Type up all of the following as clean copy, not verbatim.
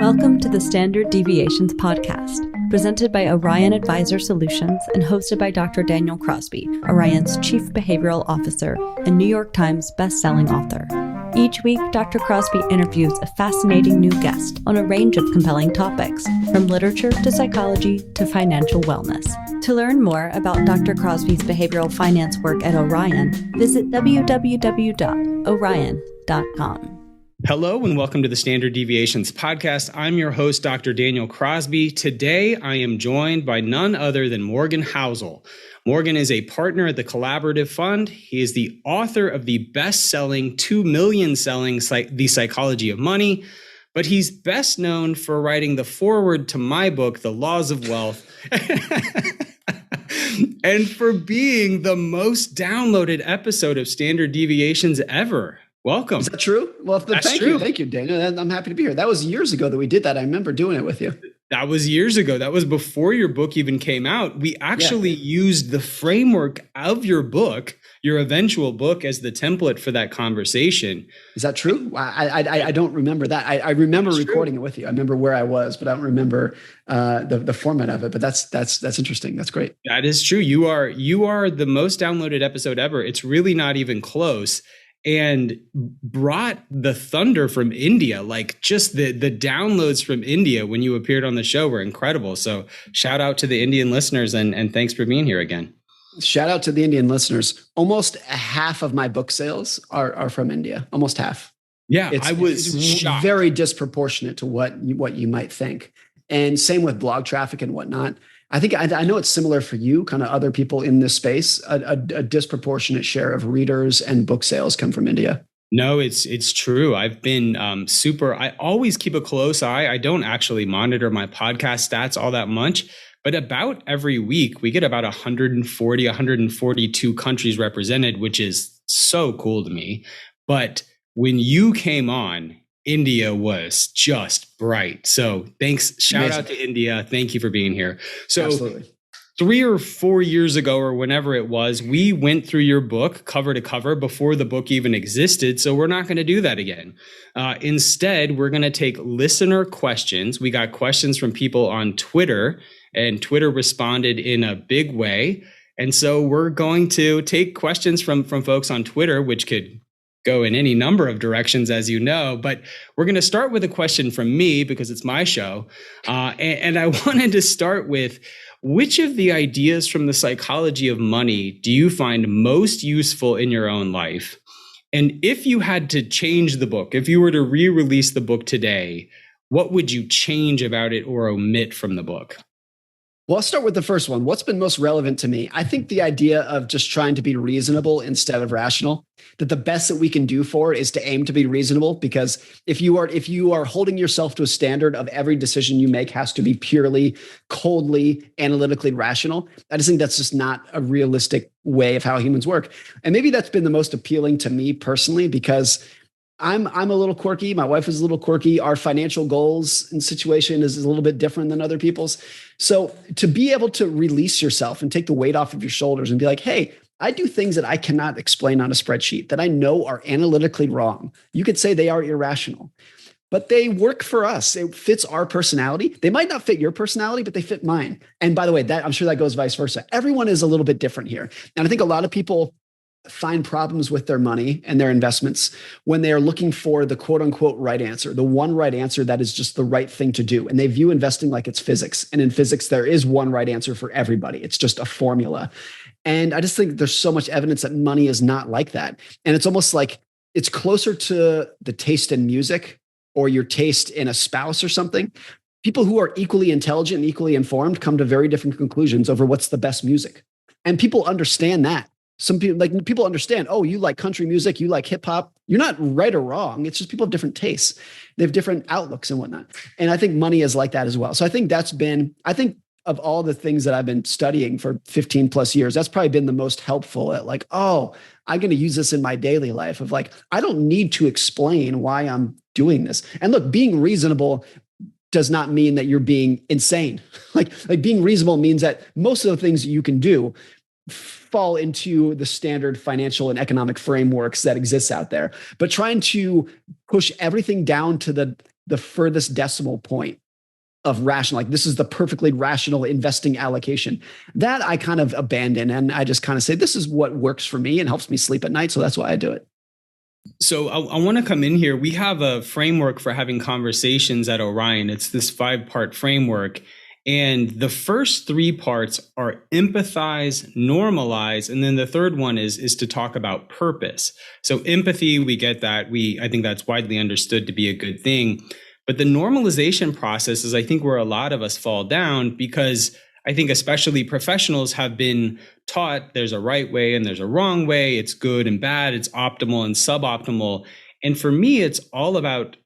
Welcome to the Standard Deviations podcast, presented by Orion Advisor Solutions and hosted by Dr. Daniel Crosby, Orion's Chief Behavioral Officer and New York Times best-selling author. Each week, Dr. Crosby interviews a fascinating new guest on a range of compelling topics, from literature to psychology to financial wellness. To learn more about Dr. Crosby's behavioral finance work at Orion, visit www.orion.com. Hello and welcome to the Standard Deviations podcast. I'm your host, Dr. Daniel Crosby. Today, I am joined by none other than Morgan Housel. Morgan is a partner at the Collaborative Fund. He is the author of the best-selling, 2 million selling The Psychology of Money, but he's best known for writing the foreword to my book, The Laws of Wealth, and for being the most downloaded episode of Standard Deviations ever. Welcome. Is that true? Well, thank you, Daniel. I'm happy to be here. That was years ago that we did that. I remember doing it with you. That was years ago. That was before your book even came out. We actually used the framework of your book, your eventual book, as the template for that conversation. Is that true? I don't remember that. I remember recording it with you. I remember where I was, but I don't remember the format of it. But that's interesting. That's great. That is true. You are the most downloaded episode ever. It's really not even close. And brought the thunder from India, like just the downloads from India when you appeared on the show were incredible. So shout out to the Indian listeners and thanks for being here again. Shout out to the Indian listeners. Almost half of my book sales are from India, almost half. Yeah, I was shocked. Very disproportionate to what you might think. And same with blog traffic and whatnot. I think I know it's similar for you, kind of other people in this space. A disproportionate share of readers and book sales come from India. No, it's true. I've been I always keep a close eye. I don't actually monitor my podcast stats all that much, but about every week we get about 142 countries represented, which is so cool to me. But when you came on, India was just bright. So thanks. Shout out to India. Thank you for being here. So absolutely. 3 or 4 years ago, or whenever it was, we went through your book cover to cover before the book even existed. So we're not going to do that again. Instead, we're going to take listener questions. We got questions from people on Twitter, and Twitter responded in a big way. And so we're going to take questions from folks on Twitter, which could go in any number of directions, as you know, but we're going to start with a question from me because it's my show. And I wanted to start with, which of the ideas from the psychology of money do you find most useful in your own life? And if you had to change the book, if you were to re-release the book today, what would you change about it or omit from the book? Well, I'll start with the first one. What's been most relevant to me? I think the idea of just trying to be reasonable instead of rational, that the best that we can do for it is to aim to be reasonable, because if you are holding yourself to a standard of every decision you make has to be purely, coldly, analytically rational, I just think that's just not a realistic way of how humans work. And maybe that's been the most appealing to me personally, because I'm a little quirky. My wife is a little quirky. Our financial goals and situation is a little bit different than other people's. So to be able to release yourself and take the weight off of your shoulders and be like, hey, I do things that I cannot explain on a spreadsheet that I know are analytically wrong. You could say they are irrational, but they work for us. It fits our personality. They might not fit your personality, but they fit mine. And by the way, I'm sure that goes vice versa. Everyone is a little bit different here. And I think a lot of people find problems with their money and their investments when they are looking for the quote unquote right answer, the one right answer that is just the right thing to do. And they view investing like it's physics. And in physics, there is one right answer for everybody. It's just a formula. And I just think there's so much evidence that money is not like that. And it's almost like it's closer to the taste in music or your taste in a spouse or something. People who are equally intelligent and equally informed come to very different conclusions over what's the best music. And people understand that. Some people understand, oh, you like country music, you like hip hop. You're not right or wrong. It's just people have different tastes. They have different outlooks and whatnot. And I think money is like that as well. So I think of all the things that I've been studying for 15 plus years, that's probably been the most helpful at like, oh, I'm going to use this in my daily life of like, I don't need to explain why I'm doing this. And look, being reasonable does not mean that you're being insane. Like being reasonable means that most of the things you can do fall into the standard financial and economic frameworks that exists out there. But trying to push everything down to the the furthest decimal point of rational, like this is the perfectly rational investing allocation, that I kind of abandon. And I just kind of say, this is what works for me and helps me sleep at night. So that's why I do it. So I want to come in here. We have a framework for having conversations at Orion. It's this 5-part framework. And the first 3 parts are empathize, normalize, and then the third one is to talk about purpose. So empathy, we get that. I think that's widely understood to be a good thing. But the normalization process is, I think, where a lot of us fall down, because I think especially professionals have been taught there's a right way and there's a wrong way. It's good and bad. It's optimal and suboptimal. And for me, it's all about,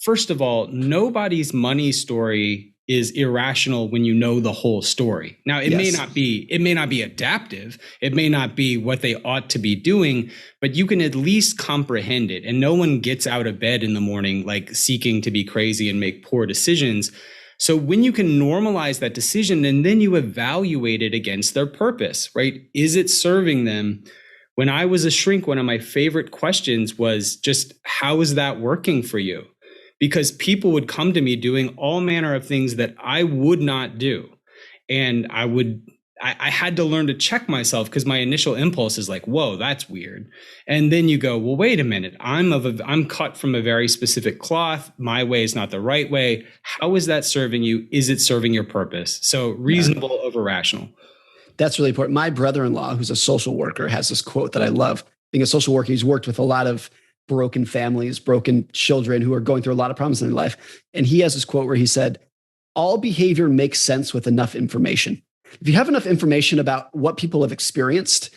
first of all, nobody's money story is irrational when you know the whole story. Now, it may not be adaptive. It may not be what they ought to be doing, but you can at least comprehend it. And no one gets out of bed in the morning like seeking to be crazy and make poor decisions. So when you can normalize that decision and then you evaluate it against their purpose, right? Is it serving them? When I was a shrink, one of my favorite questions was just, how is that working for you? Because people would come to me doing all manner of things that I would not do. And I had to learn to check myself, because my initial impulse is like, whoa, that's weird. And then you go, well, wait a minute. I'm cut from a very specific cloth. My way is not the right way. How is that serving you? Is it serving your purpose? So reasonable over rational. That's really important. My brother-in-law, who's a social worker, has this quote that I love. Being a social worker, he's worked with a lot of broken families, broken children who are going through a lot of problems in their life. And he has this quote where he said, all behavior makes sense with enough information. If you have enough information about what people have experienced,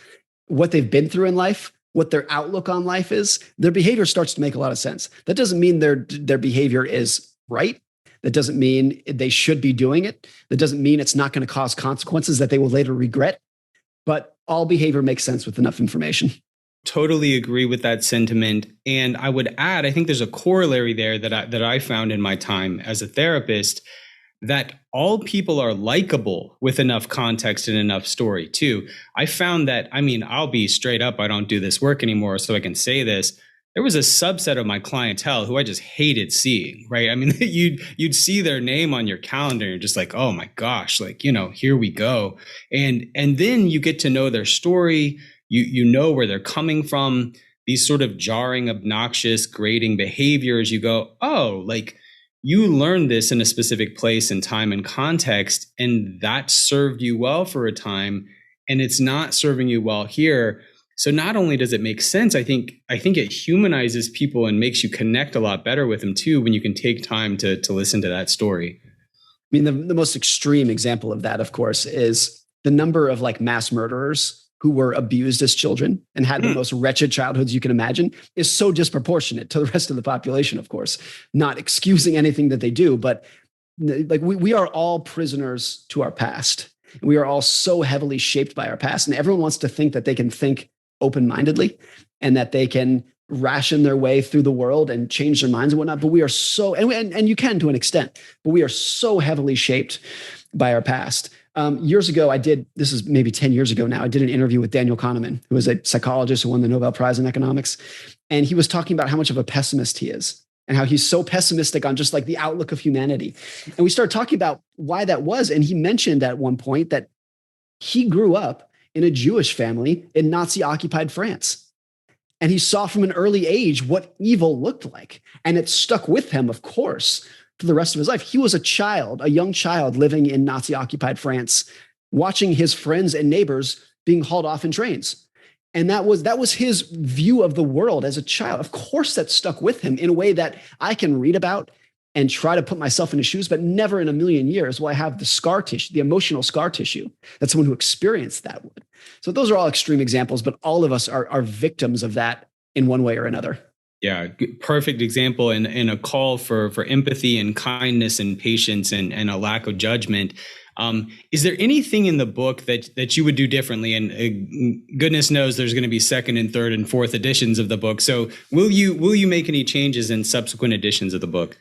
what they've been through in life, what their outlook on life is, their behavior starts to make a lot of sense. That doesn't mean their behavior is right. That doesn't mean they should be doing it. That doesn't mean it's not going to cause consequences that they will later regret. But all behavior makes sense with enough information. Totally agree with that sentiment. And I would add, I think there's a corollary there that I found in my time as a therapist, that all people are likable with enough context and enough story too. I found that, I'll be straight up, I don't do this work anymore, so I can say this. There was a subset of my clientele who I just hated seeing, right? You'd see their name on your calendar and you're just like, oh my gosh, here we go. And then you get to know their story. You know where they're coming from, these sort of jarring, obnoxious, grating behaviors. You go, oh, you learned this in a specific place and time and context, and that served you well for a time, and it's not serving you well here. So not only does it make sense, I think it humanizes people and makes you connect a lot better with them too, when you can take time to listen to that story. The most extreme example of that, of course, is the number of mass murderers who were abused as children and had the most wretched childhoods you can imagine is so disproportionate to the rest of the population, of course, not excusing anything that they do, but we are all prisoners to our past. We are all so heavily shaped by our past, and everyone wants to think that they can think open-mindedly and that they can ration their way through the world and change their minds and whatnot. But we are so, and you can to an extent, but we are so heavily shaped by our past. Years ago, this is maybe 10 years ago now, I did an interview with Daniel Kahneman, who is a psychologist who won the Nobel Prize in economics. And he was talking about how much of a pessimist he is and how he's so pessimistic on just the outlook of humanity. And we started talking about why that was. And he mentioned at one point that he grew up in a Jewish family in Nazi-occupied France. And he saw from an early age what evil looked like. And it stuck with him, of course, for the rest of his life. He was a young child living in Nazi-occupied France, watching his friends and neighbors being hauled off in trains. And that was his view of the world as a child. Of course, that stuck with him in a way that I can read about and try to put myself in his shoes, but never in a million years will I have the scar tissue, the emotional scar tissue that someone who experienced that would. So those are all extreme examples, but all of us are victims of that in one way or another. Yeah, perfect example, and a call for empathy and kindness and patience and a lack of judgment. Is there anything in the book that you would do differently? And goodness knows there's going to be second and third and fourth editions of the book. So will you make any changes in subsequent editions of the book?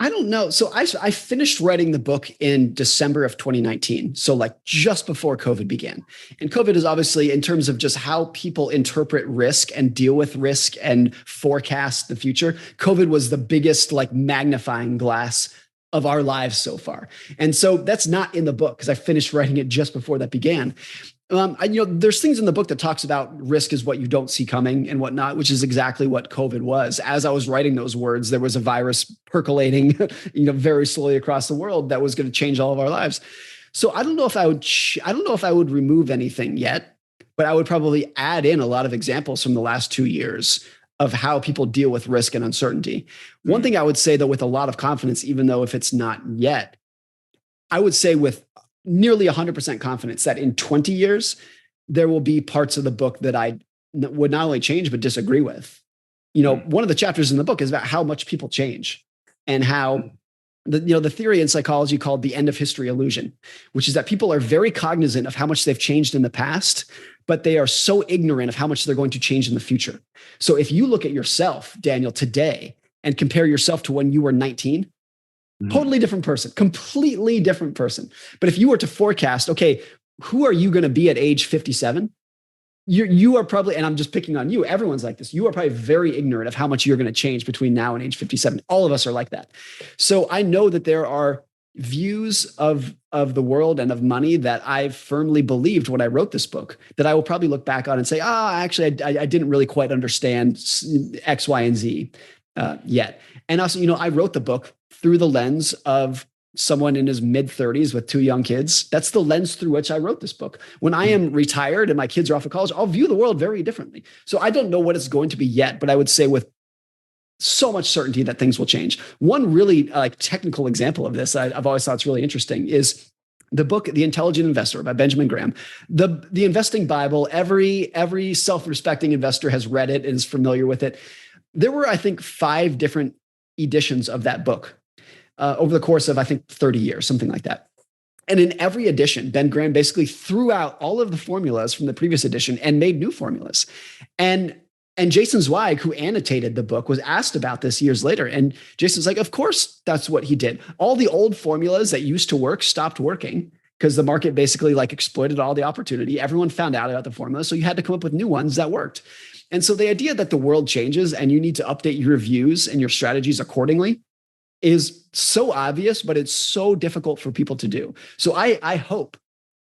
I don't know. So I finished writing the book in December of 2019. So like just before COVID began. And COVID is obviously, in terms of just how people interpret risk and deal with risk and forecast the future, COVID was the biggest like magnifying glass of our lives so far. And so that's not in the book because I finished writing it just before that began. There's things in the book that talks about risk is what you don't see coming and whatnot, which is exactly what COVID was. As I was writing those words, there was a virus percolating, very slowly across the world that was going to change all of our lives. So I don't know if I would remove anything yet, but I would probably add in a lot of examples from the last 2 years of how people deal with risk and uncertainty. One thing I would say, though, with a lot of confidence, even though if it's not yet, I would say with nearly 100% confidence that in 20 years, there will be parts of the book that I would not only change, but disagree with. One of the chapters in the book is about how much people change and how the theory in psychology called the end of history illusion, which is that people are very cognizant of how much they've changed in the past, but they are so ignorant of how much they're going to change in the future. So if you look at yourself, Daniel, today and compare yourself to when you were 19, totally different person, completely different person. But if you were to forecast, okay, who are you going to be at age 57? You are probably, and I'm just picking on you, everyone's like this. You are probably very ignorant of how much you're going to change between now and age 57. All of us are like that. So I know that there are views of the world and of money that I firmly believed when I wrote this book that I will probably look back on and say, actually, I didn't really quite understand X, Y, and Z yet. And also, I wrote the book through the lens of someone in his mid 30s with 2 young kids. That's the lens through which I wrote this book. When I am retired and my kids are off of college, I'll view the world very differently. So I don't know what it's going to be yet, but I would say with so much certainty that things will change. One really technical example of this I've always thought is really interesting is the book, The Intelligent Investor by Benjamin Graham. The investing Bible, every self-respecting investor has read it and is familiar with it. There were, I think, 5 different editions of that book over the course of, I think, 30 years, something like that. And in every edition, Ben Graham basically threw out all of the formulas from the previous edition and made new formulas. And Jason Zweig, who annotated the book, was asked about this years later. And Jason's like, of course, that's what he did. All the old formulas that used to work stopped working because the market basically exploited all the opportunity. Everyone found out about the formula. So you had to come up with new ones that worked. And so the idea that the world changes and you need to update your views and your strategies accordingly is so obvious, but it's so difficult for people to do. So I hope,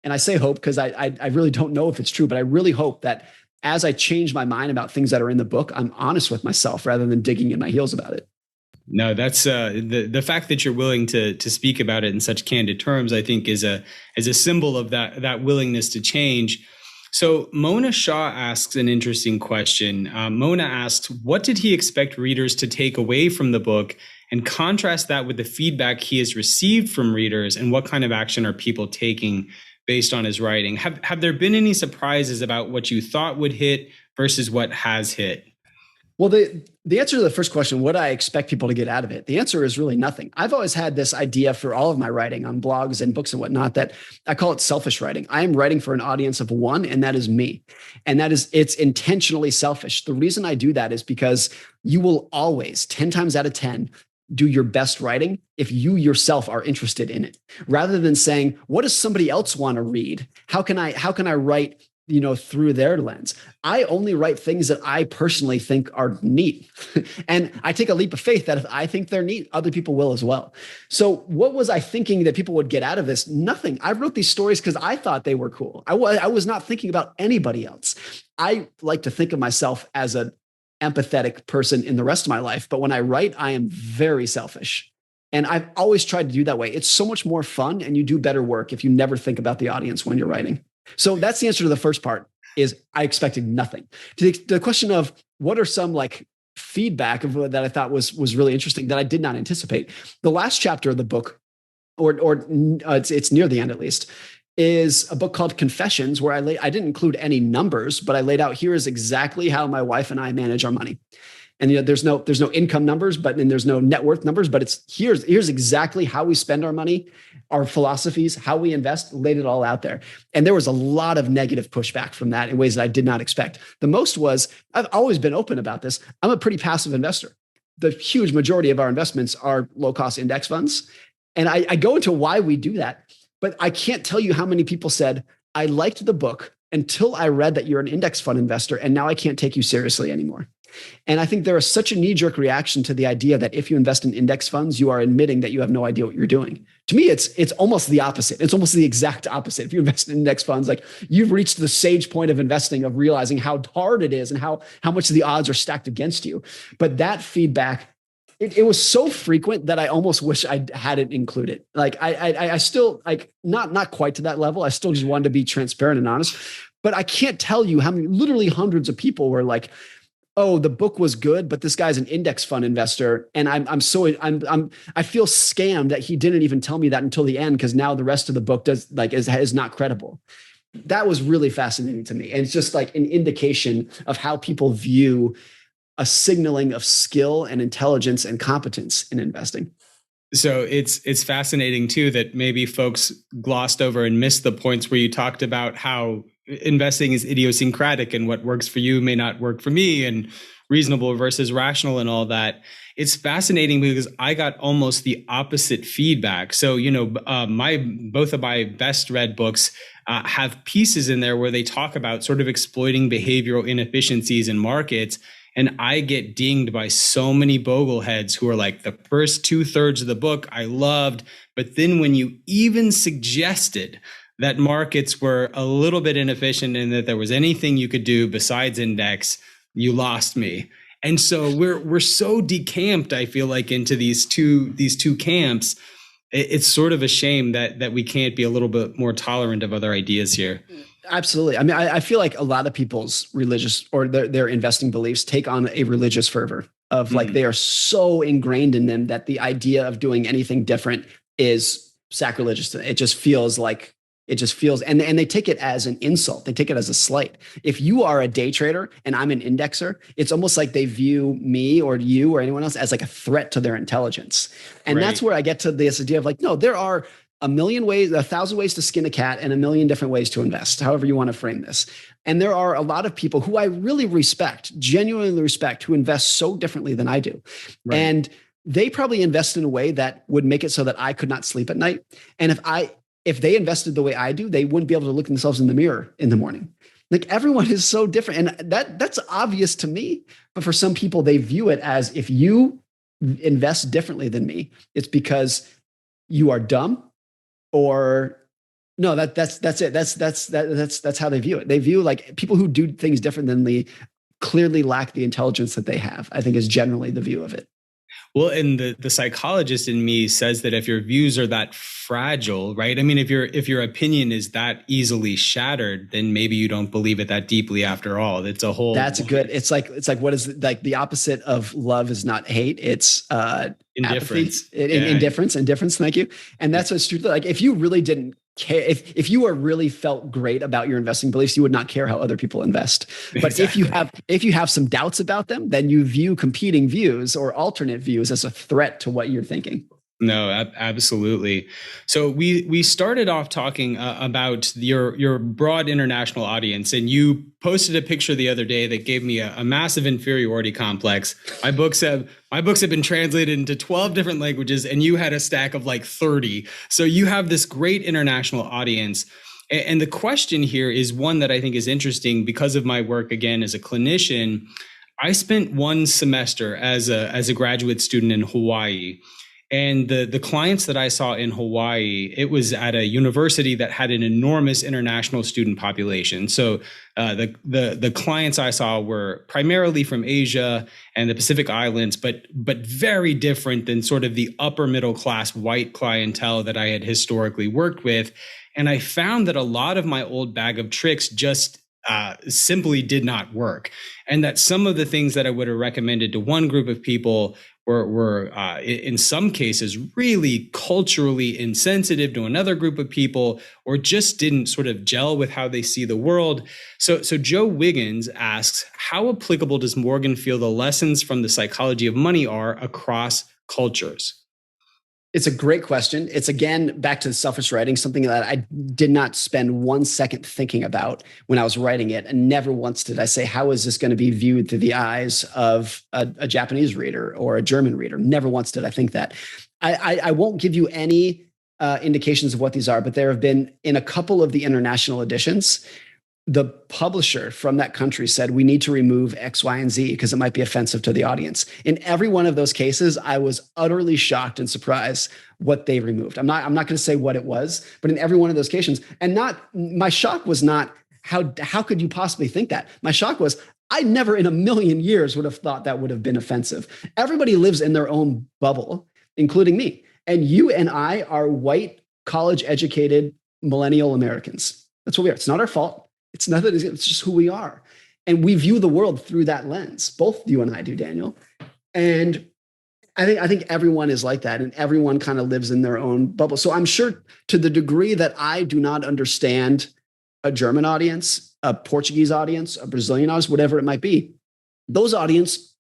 and I say hope because I really don't know if it's true, but I really hope that as I change my mind about things that are in the book, I'm honest with myself rather than digging in my heels about it. No, that's the fact that you're willing to speak about it in such candid terms, I think is a symbol of that willingness to change. So Mona Shaw asks an interesting question. Mona asks, what did he expect readers to take away from the book, and contrast that with the feedback he has received from readers, and what kind of action are people taking based on his writing? Have there been any surprises about what you thought would hit versus what has hit? Well, the answer to the first question, what I expect people to get out of it, the answer is really nothing. I've always had this idea for all of my writing on blogs and books and whatnot that I call it selfish writing. I am writing for an audience of one, and that is me. And it's intentionally selfish. The reason I do that is because you will always, 10 times out of 10, do your best writing if you yourself are interested in it, rather than saying, what does somebody else want to read? How can I write, through their lens? I only write things that I personally think are neat. And I take a leap of faith that if I think they're neat, other people will as well. So what was I thinking that people would get out of this? Nothing. I wrote these stories because I thought they were cool. I was not thinking about anybody else. I like to think of myself as an empathetic person in the rest of my life. But when I write, I am very selfish. And I've always tried to do that way. It's so much more fun, and you do better work if you never think about the audience when you're writing. So that's the answer to the first part, is I expected nothing. To the question of what are some feedback of that I thought was really interesting that I did not anticipate. The last chapter of the book, or it's near the end at least, is a book called Confessions, where I didn't include any numbers, but I laid out, here is exactly how my wife and I manage our money. And there's no income numbers, and there's no net worth numbers, but it's here's exactly how we spend our money, our philosophies, how we invest, laid it all out there. And there was a lot of negative pushback from that in ways that I did not expect. The most was, I've always been open about this, I'm a pretty passive investor. the huge majority of our investments are low cost index funds. And I go into why we do that, but I can't tell you how many people said, I liked the book until I read that you're an index fund investor, and now I can't take you seriously anymore. And I think there is such a knee-jerk reaction to the idea that if you invest in index funds, you are admitting that you have no idea what you're doing. To me, it's almost the opposite. It's almost the exact opposite. If you invest in index funds, like you've reached the sage point of investing, of realizing how hard it is and how much the odds are stacked against you. But that feedback, it was so frequent that I almost wish I hadn't included. Like I still, like, not quite to that level. I still just wanted to be transparent and honest. But I can't tell you how many, literally hundreds of people were like, oh, the book was good, but this guy's an index fund investor, and I feel scammed that he didn't even tell me that until the end, because now the rest of the book is not credible. That was really fascinating to me, and it's just like an indication of how people view a signaling of skill and intelligence and competence in investing. So it's fascinating too that maybe folks glossed over and missed the points where you talked about how investing is idiosyncratic and what works for you may not work for me, and reasonable versus rational and all that. It's fascinating because I got almost the opposite feedback. So, both of my best read books have pieces in there where they talk about sort of exploiting behavioral inefficiencies in markets. And I get dinged by so many bogleheads who are like, the first 2/3 of the book I loved, but then when you even suggested that markets were a little bit inefficient and that there was anything you could do besides index, you lost me. And so we're so decamped, I feel like, into these two camps. It's sort of a shame that we can't be a little bit more tolerant of other ideas here. Absolutely. I mean, I feel like a lot of people's religious or their investing beliefs take on a religious fervor of like, they are so ingrained in them that the idea of doing anything different is sacrilegious. It just feels, and they take it as an insult. They take it as a slight. If you are a day trader and I'm an indexer, it's almost like they view me or you or anyone else as like a threat to their intelligence. And right. That's where I get to this idea of like, no, there are 1,000,000 ways, 1,000 ways to skin a cat and 1,000,000 different ways to invest, however you want to frame this. And there are a lot of people who I really respect, genuinely respect, who invest so differently than I do. Right. And they probably invest in a way that would make it so that I could not sleep at night. And if they invested the way I do, they wouldn't be able to look themselves in the mirror in the morning. Like, everyone is so different. And that's obvious to me. But for some people, they view it as, if you invest differently than me, it's because you are dumb. Or no, that's it. That's how they view it. They view, like, people who do things different than me clearly lack the intelligence that they have, I think, is generally the view of it. Well, and the psychologist in me says that if your views are that fragile, right? I mean, if your opinion is that easily shattered, then maybe you don't believe it that deeply after all. It's a whole. That's good. It's like what is, like, the opposite of love is not hate. It's indifference. Indifference. Thank you. And that's what's true. Like, if you really didn't care, if you were really felt great about your investing beliefs, you would not care how other people invest. But exactly. if you have some doubts about them, then you view competing views or alternate views as a threat to what you're thinking. No, absolutely. So we started off talking about your broad international audience, and you posted a picture the other day that gave me a massive inferiority complex. My books have been translated into 12 different languages, and you had a stack of like 30. So you have this great international audience. And the question here is one that I think is interesting because of my work, again, as a clinician. I spent one semester as a graduate student in Hawaii. And the clients that I saw in Hawaii, it was at a university that had an enormous international student population. So the clients I saw were primarily from Asia and the Pacific Islands, but very different than sort of the upper middle class white clientele that I had historically worked with. And I found that a lot of my old bag of tricks just simply did not work. And that some of the things that I would have recommended to one group of people were in some cases really culturally insensitive to another group of people, or just didn't sort of gel with how they see the world. So Joe Wiggins asks, how applicable does Morgan feel the lessons from the psychology of money are across cultures? It's a great question. It's, again, back to the selfish writing, something that I did not spend 1 second thinking about when I was writing it. And never once did I say, how is this going to be viewed through the eyes of a Japanese reader or a German reader? Never once did I think that. I won't give you any indications of what these are, but there have been, in a couple of the international editions, the publisher from that country said, we need to remove X, Y, and Z because it might be offensive to the audience. In every one of those cases, I was utterly shocked and surprised what they removed. I'm not going to say what it was, but in every one of those cases, and my shock was not, how could you possibly think that? My shock was, I never in a million years would have thought that would have been offensive. Everybody lives in their own bubble, including me. And you and I are white, college-educated, millennial Americans. That's what we are. It's not our fault. It's nothing. It's just who we are. And we view the world through that lens. Both you and I do, Daniel. And I think everyone is like that, and everyone kind of lives in their own bubble. So I'm sure, to the degree that I do not understand a German audience, a Portuguese audience, a Brazilian audience, whatever it might be, those audience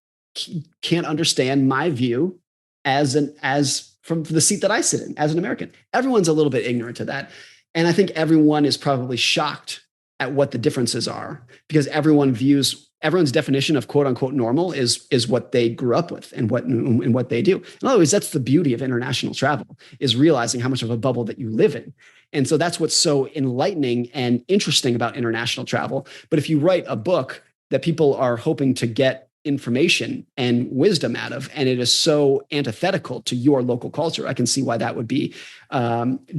can't understand my view as from the seat that I sit in as an American. Everyone's a little bit ignorant to that. And I think everyone is probably shocked at what the differences are, because everyone's definition of quote unquote normal is what they grew up with and what they do. In other words, that's the beauty of international travel, is realizing how much of a bubble that you live in. And so that's what's so enlightening and interesting about international travel. But if you write a book that people are hoping to get information and wisdom out of, and it is so antithetical to your local culture, I can see why that would be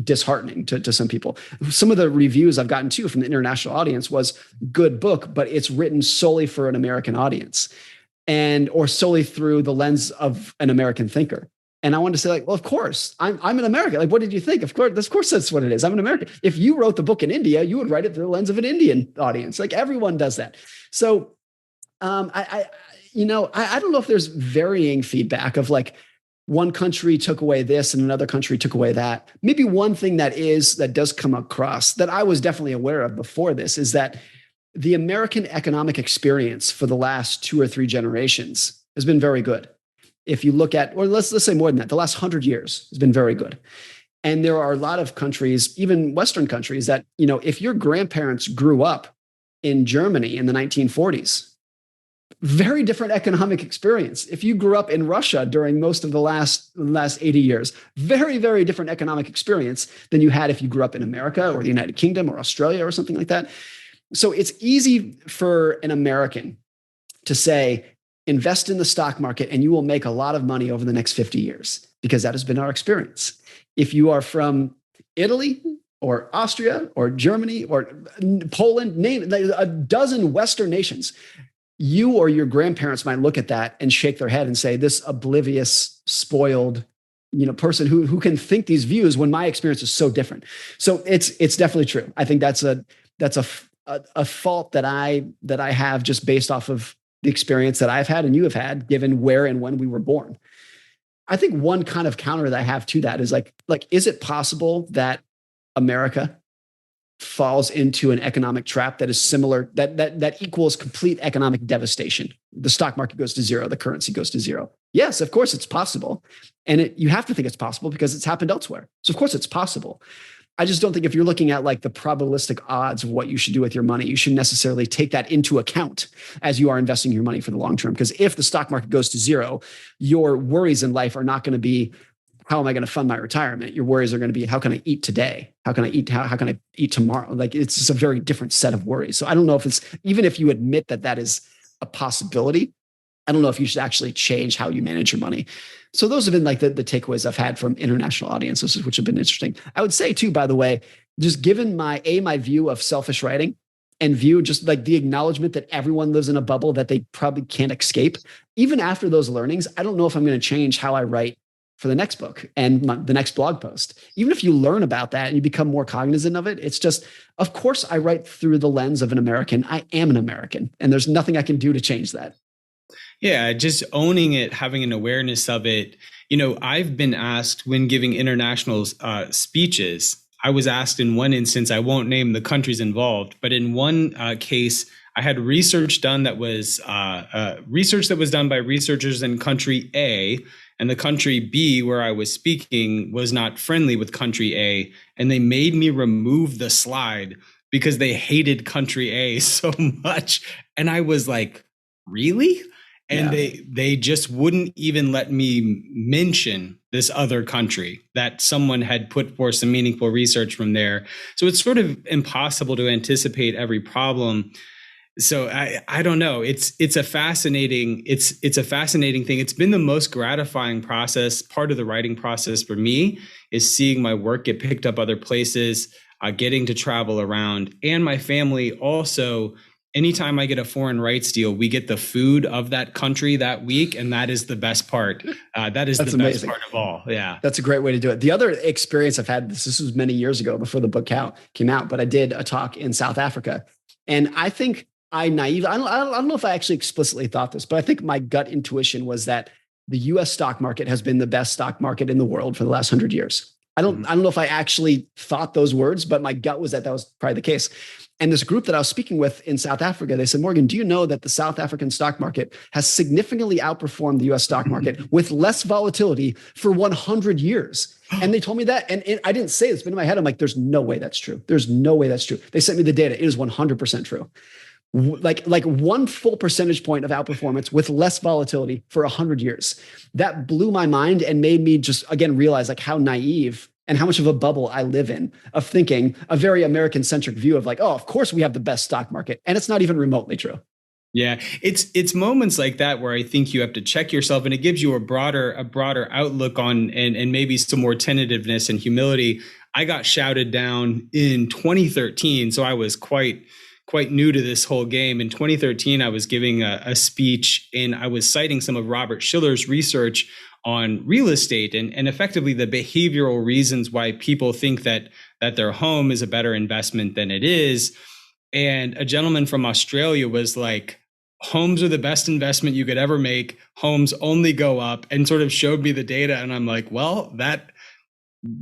disheartening to some people. Some of the reviews I've gotten too from the international audience was, good book, but it's written solely for an American audience, or solely through the lens of an American thinker. And I wanted to say, like, well, of course, I'm an American. Like, what did you think? Of course, that's what it is. I'm an American. If you wrote the book in India, you would write it through the lens of an Indian audience. Like, everyone does that. So I don't know if there's varying feedback of, like, one country took away this and another country took away that. Maybe one thing that does come across that I was definitely aware of before this is that the American economic experience for the last 2 or 3 generations has been very good. If you look at, or let's say more than that, the last 100 years has been very good. And there are a lot of countries, even Western countries, that, if your grandparents grew up in Germany in the 1940s, very different economic experience. If you grew up in Russia during most of the last 80 years, very, very different economic experience than you had if you grew up in America or the United Kingdom or Australia or something like that. So it's easy for an American to say, invest in the stock market and you will make a lot of money over the next 50 years, because that has been our experience. If you are from Italy or Austria or Germany or Poland, name a dozen Western nations, you or your grandparents might look at that and shake their head and say, this oblivious, spoiled, person who can think these views when my experience is so different. So it's definitely true. I think that's a fault that I have just based off of the experience that I've had and you have had, given where and when we were born. I think one kind of counter that I have to that is like, is it possible that America falls into an economic trap that is similar, that equals complete economic devastation? The stock market goes to zero, the currency goes to zero. Yes, of course it's possible. And you have to think it's possible because it's happened elsewhere. So of course it's possible. I just don't think, if you're looking at like the probabilistic odds of what you should do with your money, you shouldn't necessarily take that into account as you are investing your money for the long term. Because if the stock market goes to zero, your worries in life are not going to be, how am I going to fund my retirement? Your worries are going to be, how can I eat today? How can I eat tomorrow? Like, it's just a very different set of worries. So I don't know if even if you admit that is a possibility, I don't know if you should actually change how you manage your money. So those have been like the takeaways I've had from international audiences, which have been interesting. I would say too, by the way, just given my view of selfish writing, and view just like the acknowledgement that everyone lives in a bubble that they probably can't escape. Even after those learnings, I don't know if I'm going to change how I write for the next book and the next blog post. Even if you learn about that and you become more cognizant of it, it's just, of course, I write through the lens of an American. I am an American, and there's nothing I can do to change that. Yeah, just owning it, having an awareness of it. I've been asked when giving international speeches, I was asked in one instance, I won't name the countries involved, but in one case, I had research done that was done by researchers in country A, and the country B where I was speaking was not friendly with country A, and they made me remove the slide because they hated country A so much. And I was like, really? And they just wouldn't even let me mention this other country that someone had put forth some meaningful research from there. So it's sort of impossible to anticipate every problem. So I don't know. It's a fascinating thing. It's been the most gratifying process. Part of the writing process for me is seeing my work get picked up other places, getting to travel around, and my family also. Anytime I get a foreign rights deal, we get the food of that country that week. And that is the best part. That's the best part of all. Yeah. That's a great way to do it. The other experience I've had, this was many years ago before the book came out, but I did a talk in South Africa. And I think I don't know if I actually explicitly thought this, but I think my gut intuition was that the US stock market has been the best stock market in the world for the last 100 years. I don't know if I actually thought those words, but my gut was that was probably the case. And this group that I was speaking with in South Africa, they said, Morgan, do you know that the South African stock market has significantly outperformed the US stock market with less volatility for 100 years? And they told me that. And I didn't say this, but in my head, I'm like, there's no way that's true. There's no way that's true. They sent me the data. It is 100% true. Like 1 full percentage point of outperformance with less volatility for 100 years. That blew my mind and made me just, again, realize like how naive and how much of a bubble I live in of thinking a very American-centric view of like, oh, of course we have the best stock market. And it's not even remotely true. Yeah, it's moments like that where I think you have to check yourself, and it gives you a broader outlook on and maybe some more tentativeness and humility. I got shouted down in 2013, so I was quite new to this whole game. In 2013, I was giving a speech, and I was citing some of Robert Shiller's research on real estate and effectively the behavioral reasons why people think that their home is a better investment than it is. And a gentleman from Australia was like, homes are the best investment you could ever make. Homes only go up, and sort of showed me the data. And I'm like, well, that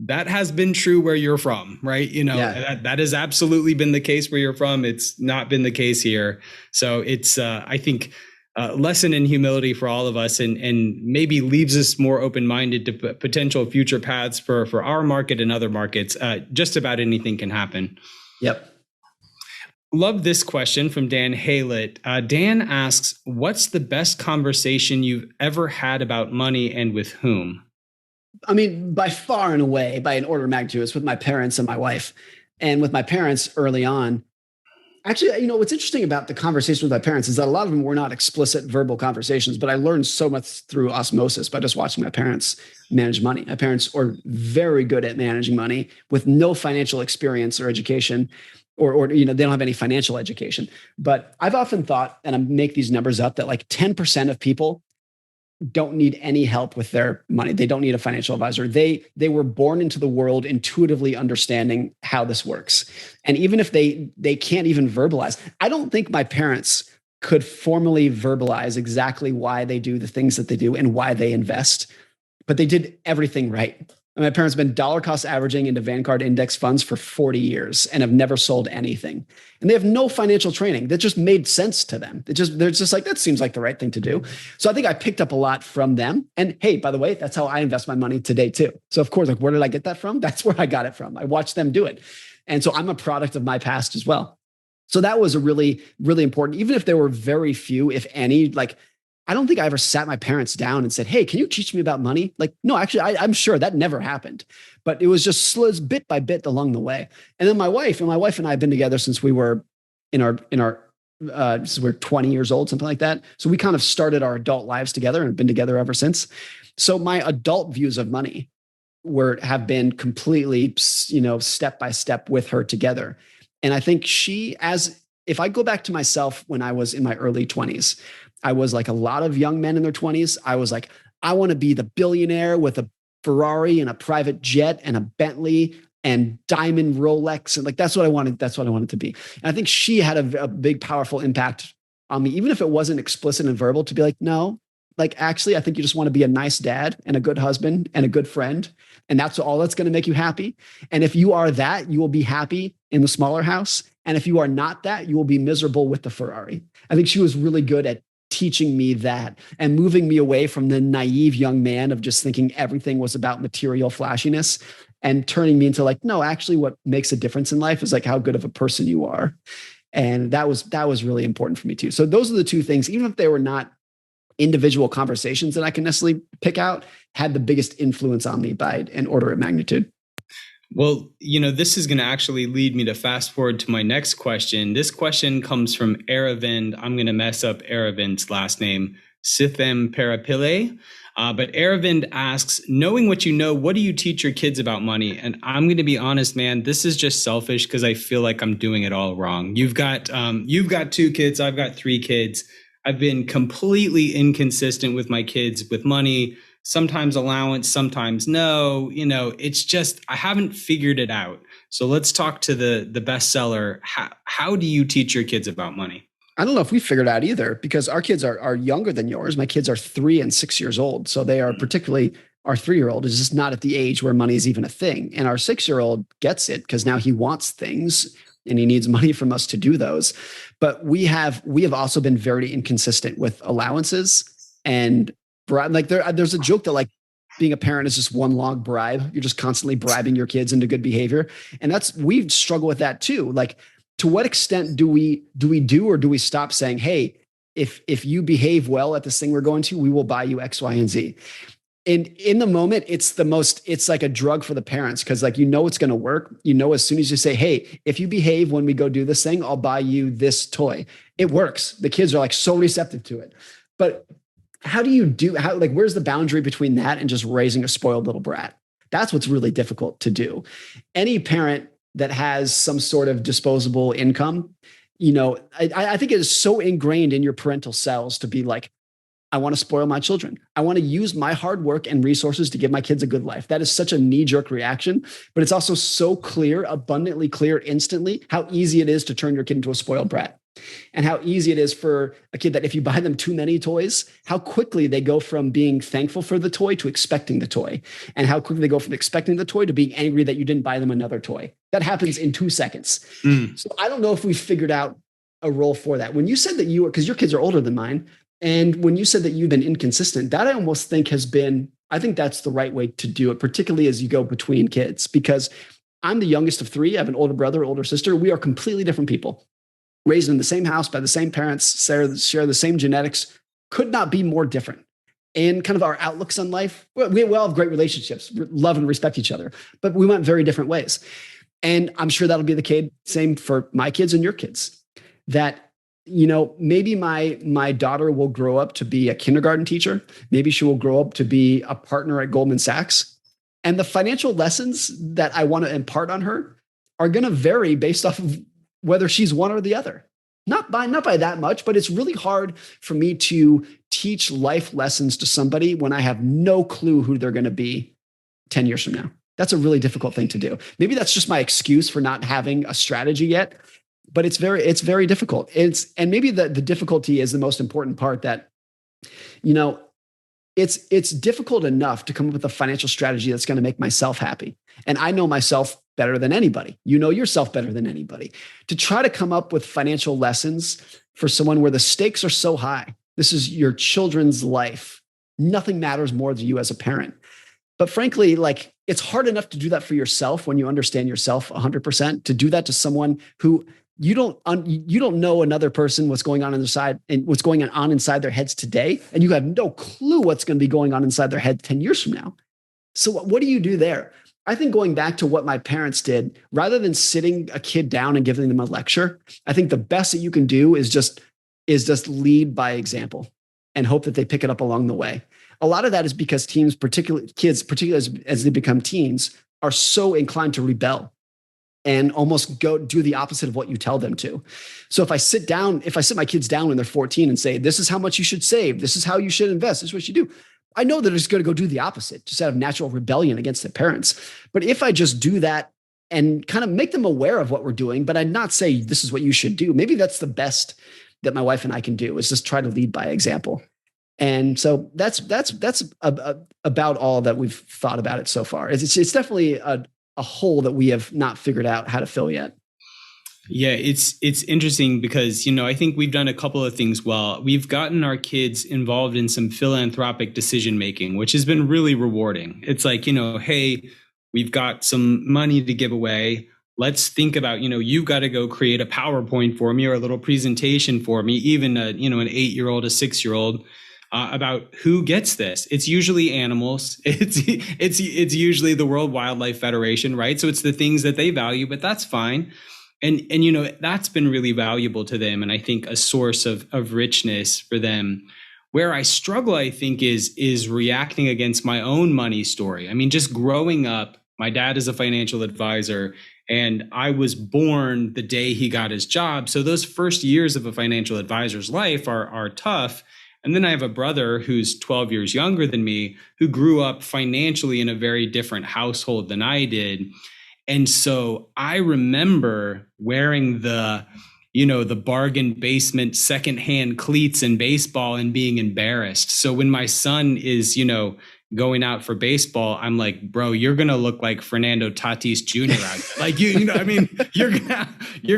has been true where you're from, right? You know, that has absolutely been the case where you're from. It's not been the case here. So it's, I think, lesson in humility for all of us, and maybe leaves us more open-minded to potential future paths for our market and other markets. Just about anything can happen. Yep. Love this question from Dan Haylett. Dan asks, what's the best conversation you've ever had about money, and with whom? I mean, by far and away, by an order of magnitude, it's with my parents and my wife. And with my parents early on, actually, you know, what's interesting about the conversation with my parents is that a lot of them were not explicit verbal conversations, but I learned so much through osmosis by just watching my parents manage money. My parents are very good at managing money with no financial experience or education, or you know, they don't have any financial education. But I've often thought, and I make these numbers up, that like 10% of people don't need any help with their money. They don't need a financial advisor. They were born into the world intuitively understanding how this works. And even if they can't even verbalize, I don't think my parents could formally verbalize exactly why they do the things that they do and why they invest, but they did everything right. And my parents have been dollar cost averaging into Vanguard index funds for 40 years and have never sold anything. And they have no financial training. That just made sense to them. They're just like, that seems like the right thing to do. So I think I picked up a lot from them. And hey, by the way, that's how I invest my money today too. So of course, like, where did I get that from? That's where I got it from. I watched them do it. And so I'm a product of my past as well. So that was a really, really important, even if there were very few, if any, like, I don't think I ever sat my parents down and said, hey, can you teach me about money? Like, no, actually, I'm sure that never happened, but it was just slow, bit by bit along the way. And then my wife and I have been together since we were since we're 20 years old, something like that. So we kind of started our adult lives together and been together ever since. So my adult views of money have been completely, you know, step by step with her together. And I think if I go back to myself when I was in my early 20s, I was like a lot of young men in their 20s. I was like, I want to be the billionaire with a Ferrari and a private jet and a Bentley and diamond Rolex. And like, that's what I wanted. That's what I wanted to be. And I think she had a big, powerful impact on me, even if it wasn't explicit and verbal, to be like, no, like, actually, I think you just want to be a nice dad and a good husband and a good friend. And that's all that's going to make you happy. And if you are that, you will be happy in the smaller house. And if you are not that, you will be miserable with the Ferrari. I think she was really good at teaching me that and moving me away from the naive young man of just thinking everything was about material flashiness and turning me into like, no, actually what makes a difference in life is like how good of a person you are. And that was really important for me too. So those are the two things, even if they were not individual conversations that I can necessarily pick out, had the biggest influence on me by an order of magnitude. Well, this is going to actually lead me to fast forward to my next question. This question comes from Aravind. I'm going to mess up Aravind's last name, Sithem Parapille. But Aravind asks, knowing what you know, what do you teach your kids about money? And I'm going to be honest, man, this is just selfish because I feel like I'm doing it all wrong. You've got 2 kids. I've got 3 kids. I've been completely inconsistent with my kids with money. Sometimes allowance, sometimes no. It's just, I haven't figured it out. So let's talk to the bestseller. How do you teach your kids about money? I don't know if we figured out either, because our kids are younger than yours. My kids are 3 and 6 years old. So they are, particularly our 3-year-old is just not at the age where money is even a thing. And our 6-year-old gets it because now he wants things and he needs money from us to do those. But we have also been very inconsistent with allowances and like there's a joke that like being a parent is just one long bribe. You're just constantly bribing your kids into good behavior. And we struggle with that too. Like, to what extent do we or do we stop saying, hey, if you behave well at this thing we're going to, we will buy you X, Y, and Z. And in the moment, it's like a drug for the parents. Cause like, it's going to work. As soon as you say, hey, if you behave when we go do this thing, I'll buy you this toy. It works. The kids are like so receptive to it. But where's the boundary between that and just raising a spoiled little brat? That's what's really difficult to do. Any parent that has some sort of disposable income, I think it is so ingrained in your parental cells to be like, I want to spoil my children. I want to use my hard work and resources to give my kids a good life. That is such a knee-jerk reaction, but it's also so clear, abundantly clear instantly, how easy it is to turn your kid into a spoiled brat. And how easy it is for a kid that if you buy them too many toys, how quickly they go from being thankful for the toy to expecting the toy. And how quickly they go from expecting the toy to being angry that you didn't buy them another toy. That happens in 2 seconds. So I don't know if we figured out a role for that. When you said that because your kids are older than mine, and when you said that you've been inconsistent, that I almost think I think that's the right way to do it, particularly as you go between kids, because I'm the youngest of 3. I have an older brother, older sister. We are completely different people. Raised in the same house by the same parents, share the same genetics, could not be more different. And kind of our outlooks on life, we all have great relationships, love and respect each other, but we went very different ways. And I'm sure that'll be the case, same for my kids and your kids, that, maybe my daughter will grow up to be a kindergarten teacher. Maybe she will grow up to be a partner at Goldman Sachs. And the financial lessons that I want to impart on her are going to vary based off of whether she's one or the other. Not by that much, but it's really hard for me to teach life lessons to somebody when I have no clue who they're going to be 10 years from now. That's a really difficult thing to do. Maybe that's just my excuse for not having a strategy yet, but it's very difficult. And maybe the difficulty is the most important part, that, it's difficult enough to come up with a financial strategy that's going to make myself happy. And I know myself better than anybody. You know yourself better than anybody. To try to come up with financial lessons for someone where the stakes are so high. This is your children's life. Nothing matters more to you as a parent. But frankly, like, it's hard enough to do that for yourself when you understand yourself 100%. To do that to someone who you don't know another person, what's going on inside and what's going on inside their heads today, and you have no clue what's going to be going on inside their head 10 years from now. So what do you do there? I think going back to what my parents did, rather than sitting a kid down and giving them a lecture, I think the best that you can do is just lead by example and hope that they pick it up along the way. A lot of that is because kids, particularly as they become teens, are so inclined to rebel and almost go do the opposite of what you tell them to. So if I sit my kids down when they're 14 and say, this is how much you should save, this is how you should invest, this is what you do, I know that it's going to go do the opposite, just out of natural rebellion against their parents. But if I just do that and kind of make them aware of what we're doing, but I'd not say this is what you should do, maybe that's the best that my wife and I can do, is just try to lead by example. And so that's about all that we've thought about it so far. It's definitely a hole that we have not figured out how to fill yet. Yeah, it's interesting because, I think we've done a couple of things well. We've gotten our kids involved in some philanthropic decision making, which has been really rewarding. It's like, hey, we've got some money to give away. Let's think about, you've got to go create a PowerPoint for me or a little presentation for me, even an 8-year-old, a 6-year-old, about who gets this. It's usually animals. It's usually the World Wildlife Federation, right? So it's the things that they value, but that's fine. And that's been really valuable to them, and I think a source of richness for them. Where I struggle, I think, is reacting against my own money story. I mean, just growing up, my dad is a financial advisor, and I was born the day he got his job. So those first years of a financial advisor's life are tough. And then I have a brother who's 12 years younger than me, who grew up financially in a very different household than I did. And so I remember wearing the bargain basement secondhand cleats in baseball and being embarrassed. So when my son is, going out for baseball, I'm like, bro, you're going to look like Fernando Tatis Jr. out there. Like, you're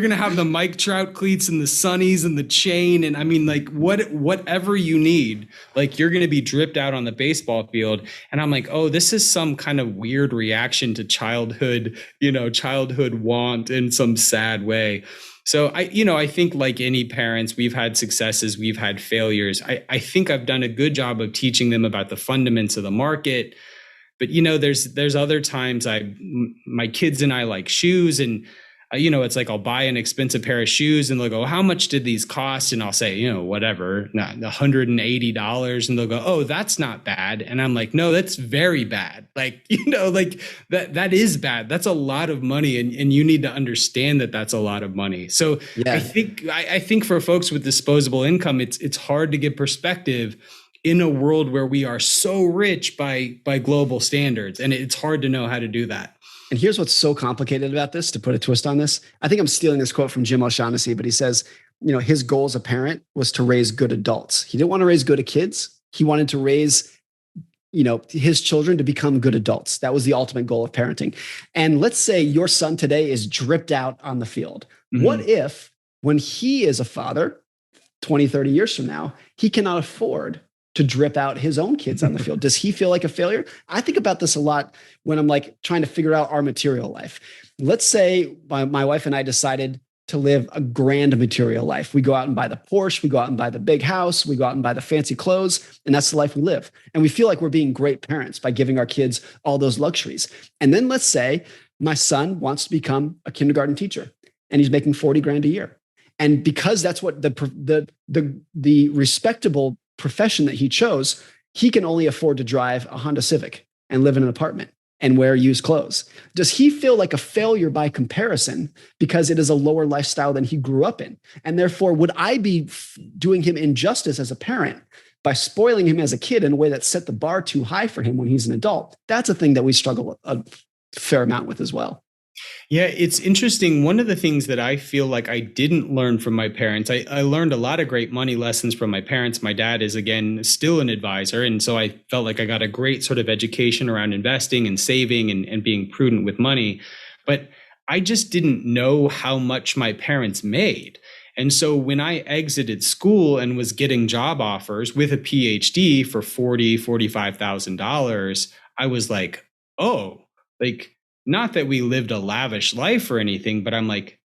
going to have the Mike Trout cleats and the sunnies and the chain. And I mean, like whatever you need, like you're going to be dripped out on the baseball field. And I'm like, oh, this is some kind of weird reaction to childhood want in some sad way. So I think like any parents, we've had successes, we've had failures. I think I've done a good job of teaching them about the fundamentals of the market. But, there's other times my kids and I like shoes, and, it's like I'll buy an expensive pair of shoes and they'll go, how much did these cost? And I'll say, whatever, not $180. And they'll go, oh, that's not bad. And I'm like, no, that's very bad. Like, like that is bad. That's a lot of money. And you need to understand that that's a lot of money. So yeah. I think for folks with disposable income, it's hard to get perspective in a world where we are so rich by global standards. And it's hard to know how to do that. And here's what's so complicated about this, to put a twist on this. I think I'm stealing this quote from Jim O'Shaughnessy, but he says, his goal as a parent was to raise good adults. He didn't want to raise good kids. He wanted to raise, his children to become good adults. That was the ultimate goal of parenting. And let's say your son today is dripped out on the field. Mm-hmm. What if when he is a father, 20, 30 years from now, he cannot afford to drip out his own kids on the field? Does he feel like a failure? I think about this a lot when I'm like trying to figure out our material life. Let's say my wife and I decided to live a grand material life. We go out and buy the Porsche, we go out and buy the big house, we go out and buy the fancy clothes, and that's the life we live. And we feel like we're being great parents by giving our kids all those luxuries. And then let's say my son wants to become a kindergarten teacher and he's making 40 grand a year. And because that's what the respectable profession that he chose, he can only afford to drive a Honda Civic and live in an apartment and wear used clothes. Does he feel like a failure by comparison because it is a lower lifestyle than he grew up in? And therefore, would I be doing him injustice as a parent by spoiling him as a kid in a way that set the bar too high for him when he's an adult? That's a thing that we struggle a fair amount with as well. Yeah, it's interesting. One of the things that I feel like I didn't learn from my parents, I learned a lot of great money lessons from my parents. My dad is, again, still an advisor. And so I felt like I got a great sort of education around investing and saving and being prudent with money. But I just didn't know how much my parents made. And so when I exited school and was getting job offers with a PhD for $40,000, $45,000, I was like, oh, like, not that we lived a lavish life or anything, but I'm like,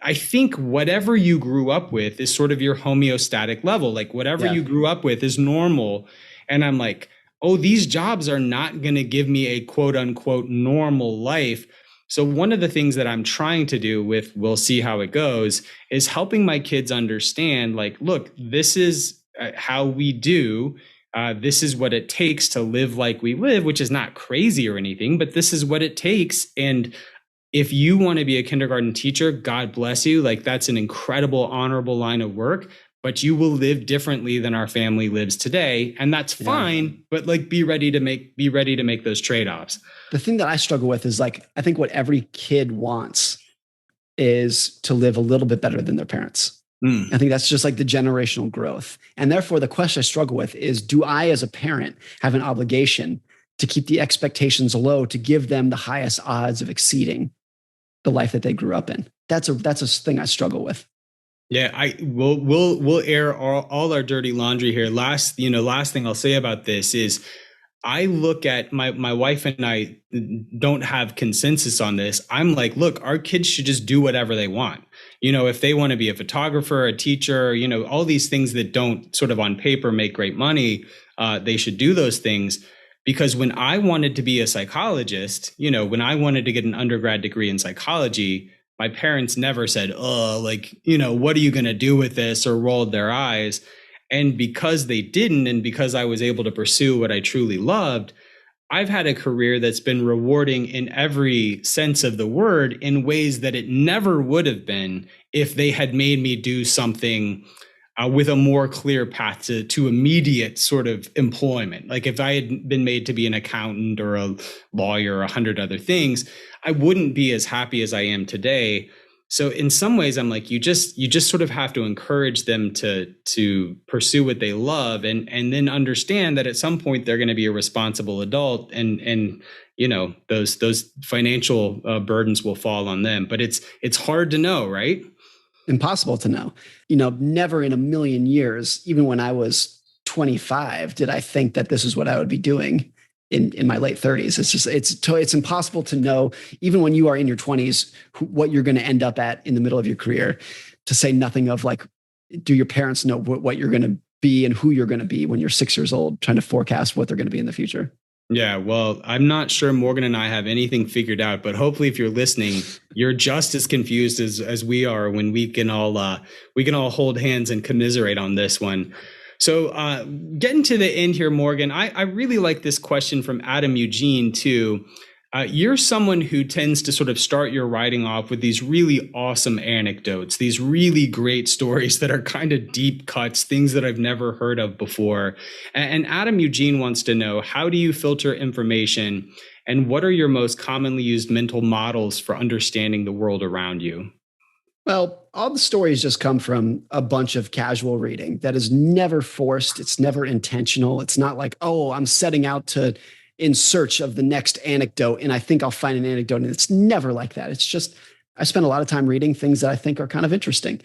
I think whatever you grew up with is sort of your homeostatic level. Like whatever you grew up with is normal. And I'm like, oh, these jobs are not going to give me a quote unquote normal life. So one of the things that I'm trying to do with We'll See How It Goes is helping my kids understand, like, look, this is how we do. This is what it takes to live like we live, which is not crazy or anything, but this is what it takes. And if you want to be a kindergarten teacher, God bless you. Like that's an incredible, honorable line of work, but you will live differently than our family lives today. And that's fine, but like be ready to make those trade-offs. The thing that I struggle with is like, I think what every kid wants is to live a little bit better than their parents. I think that's just like the generational growth. And therefore, the question I struggle with is, do I as a parent have an obligation to keep the expectations low, to give them the highest odds of exceeding the life that they grew up in. That's a thing I struggle with. Yeah, we'll air all our dirty laundry here. Last thing I'll say about this is I look at my wife and I don't have consensus on this. I'm like, look, our kids should just do whatever they want. If they want to be a photographer, a teacher, all these things that don't sort of on paper make great money, they should do those things. Because when I wanted to be a psychologist, when I wanted to get an undergrad degree in psychology, my parents never said, oh, what are you going to do with this, or rolled their eyes. And because they didn't, and because I was able to pursue what I truly loved, I've had a career that's been rewarding in every sense of the word in ways that it never would have been if they had made me do something with a more clear path to immediate sort of employment. Like if I had been made to be an accountant or a lawyer or 100 other things, I wouldn't be as happy as I am today. So in some ways, I'm like, you just sort of have to encourage them to pursue what they love, and then understand that at some point they're going to be a responsible adult, and those financial burdens will fall on them. But it's hard to know, right? Impossible to know. Never in a million years, even when I was 25, did I think that this is what I would be doing in my late 30s. It's impossible to know, even when you are in your 20s, what you're going to end up at in the middle of your career, to say nothing of like, do your parents know what you're going to be and who you're going to be when you're 6 years old, trying to forecast what they're going to be in the future. Yeah, well, I'm not sure Morgan and I have anything figured out, but hopefully if you're listening, you're just as confused as we are when we can all hold hands and commiserate on this one. So getting to the end here, Morgan, I really like this question from Adam Eugene too. You're someone who tends to sort of start your writing off with these really awesome anecdotes, these really great stories that are kind of deep cuts, things that I've never heard of before. And Adam Eugene wants to know, how do you filter information, and what are your most commonly used mental models for understanding the world around you? Well, all the stories just come from a bunch of casual reading that is never forced. It's never intentional. It's not like, oh, I'm setting out in search of the next anecdote, and I think I'll find an anecdote. And it's never like that. It's just, I spend a lot of time reading things that I think are kind of interesting.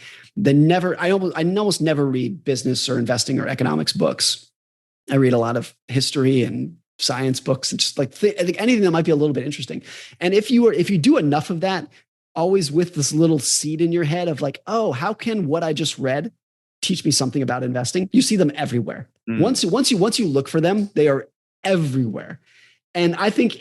I almost never read business or investing or economics books. I read a lot of history and science books, and just like I think anything that might be a little bit interesting. And if you do enough of that, always with this little seed in your head of like, oh, how can what I just read teach me something about investing? You see them everywhere. Once you look for them, they are everywhere. And I think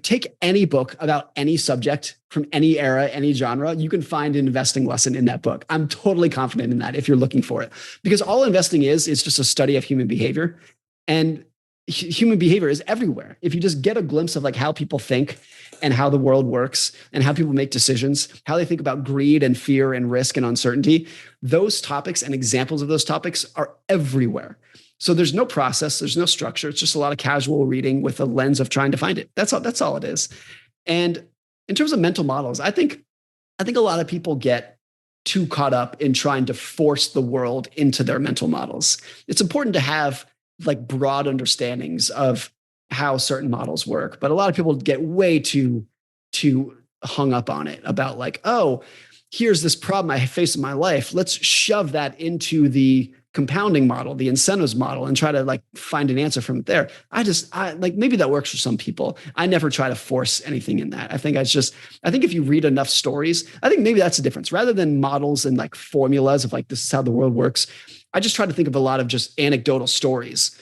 take any book about any subject from any era, any genre, you can find an investing lesson in that book. I'm totally confident in that if you're looking for it, because all investing is just a study of human behavior, and human behavior is everywhere. If you just get a glimpse of like how people think and how the world works and how people make decisions, how they think about greed and fear and risk and uncertainty, those topics and examples of those topics are everywhere. So there's no process, there's no structure. It's just a lot of casual reading with a lens of trying to find it. That's all it is. And in terms of mental models, I think a lot of people get too caught up in trying to force the world into their mental models. It's important to have like broad understandings of how certain models work, but a lot of people get way too hung up on it about like, oh, here's this problem I face in my life. Let's shove that into the compounding model, the incentives model, and try to like find an answer from it there. I like, maybe that works for some people. I never try to force anything in that. I think if you read enough stories, I think maybe that's the difference. Rather than models and like formulas of like, this is how the world works, I just try to think of a lot of just anecdotal stories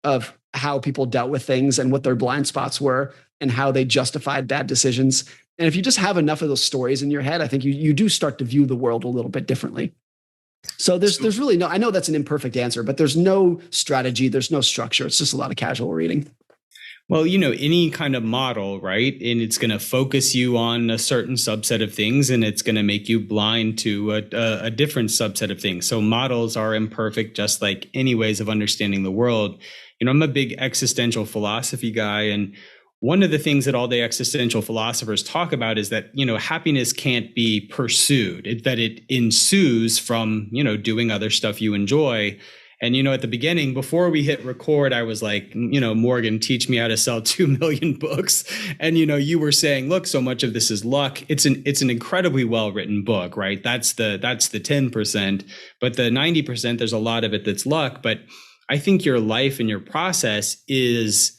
of how people dealt with things and what their blind spots were and how they justified bad decisions. And if you just have enough of those stories in your head, I think you do start to view the world a little bit differently. So there's really no, I know that's an imperfect answer, but there's no strategy, there's no structure. It's just a lot of casual reading. Well, any kind of model, right? And it's going to focus you on a certain subset of things, and it's going to make you blind to a different subset of things. So models are imperfect, just like any ways of understanding the world. I'm a big existential philosophy guy, and one of the things that all the existential philosophers talk about is that, happiness can't be pursued, that it ensues from, doing other stuff you enjoy. And, at the beginning, before we hit record, I was like, Morgan, teach me how to sell 2 million books. And, you were saying, look, so much of this is luck. It's an incredibly well-written book, right? That's the 10%, but the 90%, there's a lot of it that's luck. But I think your life and your process is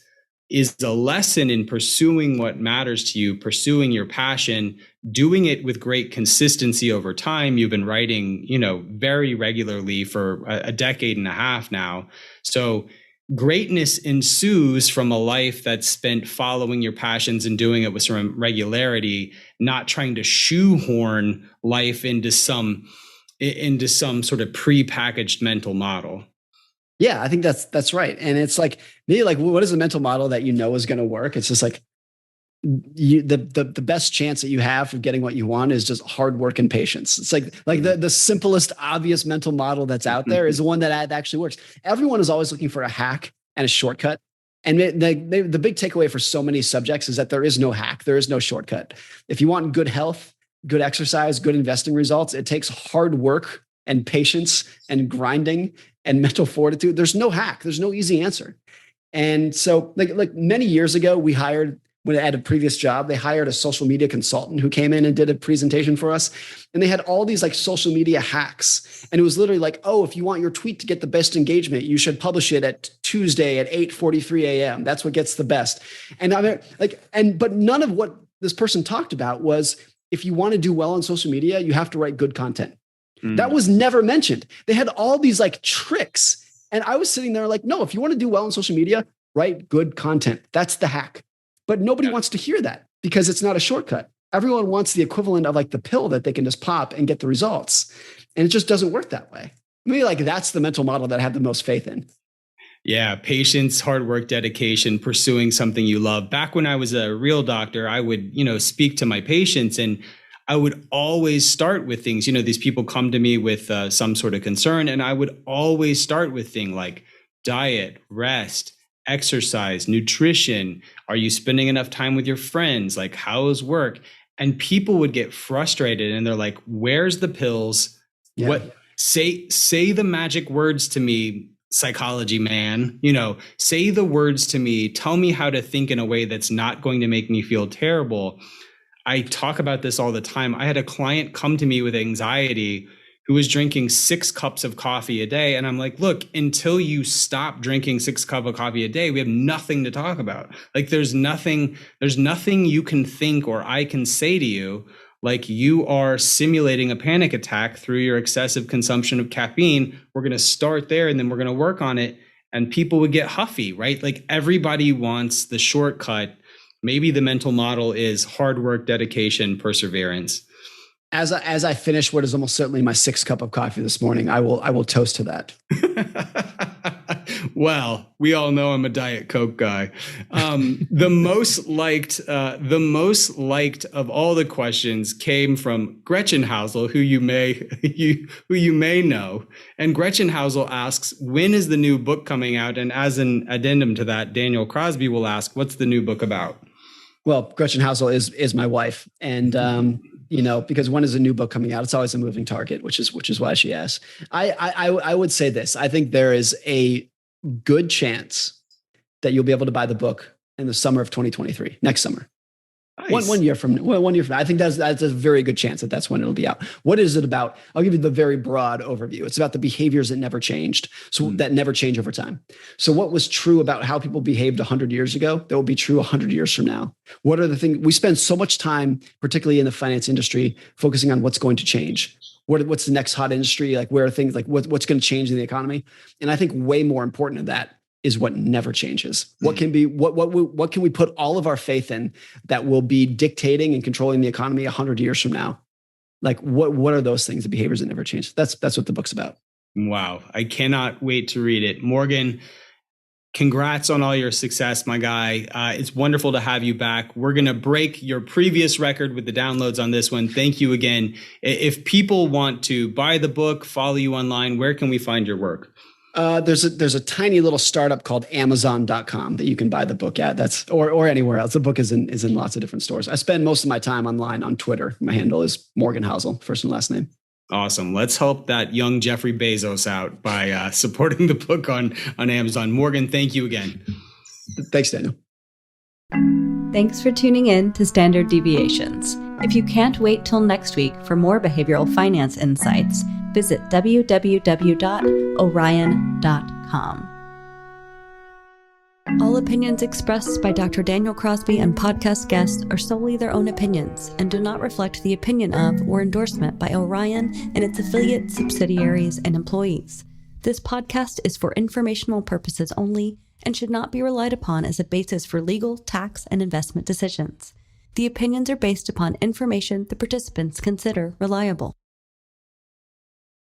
a lesson in pursuing what matters to you, pursuing your passion, doing it with great consistency over time. You've been writing, very regularly for a decade and a half now. So greatness ensues from a life that's spent following your passions and doing it with some regularity, not trying to shoehorn life into some sort of prepackaged mental model. Yeah, I think that's right. And it's like, maybe like, what is the mental model that is going to work? It's just like the best chance that you have of getting what you want is just hard work and patience. It's like the simplest, obvious mental model that's out there is the one that actually works. Everyone is always looking for a hack and a shortcut. And the big takeaway for so many subjects is that there is no hack. There is no shortcut. If you want good health, good exercise, good investing results, it takes hard work and patience and grinding and mental fortitude. There's no hack. There's no easy answer. And so like many years ago, when I had a previous job, they hired a social media consultant who came in and did a presentation for us. And they had all these like social media hacks. And it was literally like, oh, if you want your tweet to get the best engagement, you should publish it at Tuesday at 8:43 a.m. That's what gets the best. And I mean, but none of what this person talked about was, if you want to do well on social media, you have to write good content. That was never mentioned. They had all these like tricks. And I was sitting there like, no, if you want to do well on social media, write good content. That's the hack. But nobody wants to hear that because it's not a shortcut. Everyone wants the equivalent of like the pill that they can just pop and get the results. And it just doesn't work that way. Maybe like that's the mental model that I have the most faith in. Yeah, patience, hard work, dedication, pursuing something you love. Back when I was a real doctor, I would, speak to my patients, and I would always start with things, these people come to me with some sort of concern, and I would always start with things like diet, rest, exercise, nutrition. Are you spending enough time with your friends? Like, how's work? And people would get frustrated and they're like, where's the pills? Yeah. What say the magic words to me, psychology man, say the words to me, tell me how to think in a way that's not going to make me feel terrible. I talk about this all the time. I had a client come to me with anxiety who was drinking 6 cups of coffee a day. And I'm like, look, until you stop drinking 6 cups of coffee a day, we have nothing to talk about. Like there's nothing you can think or I can say to you. Like you are simulating a panic attack through your excessive consumption of caffeine. We're going to start there and then we're going to work on it. And people would get huffy, right? Like everybody wants the shortcut. Maybe the mental model is hard work, dedication, perseverance. As I finish what is almost certainly my 6th cup of coffee this morning, I will toast to that. Well, we all know I'm a Diet Coke guy. The most liked of all the questions came from Gretchen Housel, who you may know. And Gretchen Housel asks, when is the new book coming out? And as an addendum to that, Daniel Crosby will ask, what's the new book about? Well, Gretchen Housel is my wife, and because when is a new book coming out? It's always a moving target, which is why she asks. I would say this. I think there is a good chance that you'll be able to buy the book in the summer of 2023, next summer. Nice. One year from now. I think that's a very good chance that's when it'll be out. What is it about? I'll give you the very broad overview. It's about the behaviors that never changed, that never change over time. So what was true about how people behaved 100 years ago, that will be true 100 years from now? What are the things we spend so much time, particularly in the finance industry, focusing on what's going to change? What's the next hot industry? Like where are things like what's going to change in the economy? And I think way more important than that is what never changes. What can we put all of our faith in that will be dictating and controlling the economy 100 years from now? Like what are those things, the behaviors that never change? That's what the book's about. Wow. I cannot wait to read it. Morgan, congrats on all your success, my guy. It's wonderful to have you back. We're going to break your previous record with the downloads on this one. Thank you again. If people want to buy the book, follow you online, where can we find your work? There's a tiny little startup called Amazon.com that you can buy the book at. That's or anywhere else. The book is in lots of different stores. I spend most of my time online on Twitter. My handle is Morgan Housel, first and last name. Awesome. Let's help that young Jeffrey Bezos out by supporting the book on Amazon. Morgan, thank you again. Thanks, Daniel. Thanks for tuning in to Standard Deviations. If you can't wait till next week for more behavioral finance insights, visit www.orion.com. All opinions expressed by Dr. Daniel Crosby and podcast guests are solely their own opinions and do not reflect the opinion of or endorsement by Orion and its affiliates, subsidiaries, and employees. This podcast is for informational purposes only and should not be relied upon as a basis for legal, tax, and investment decisions. The opinions are based upon information the participants consider reliable.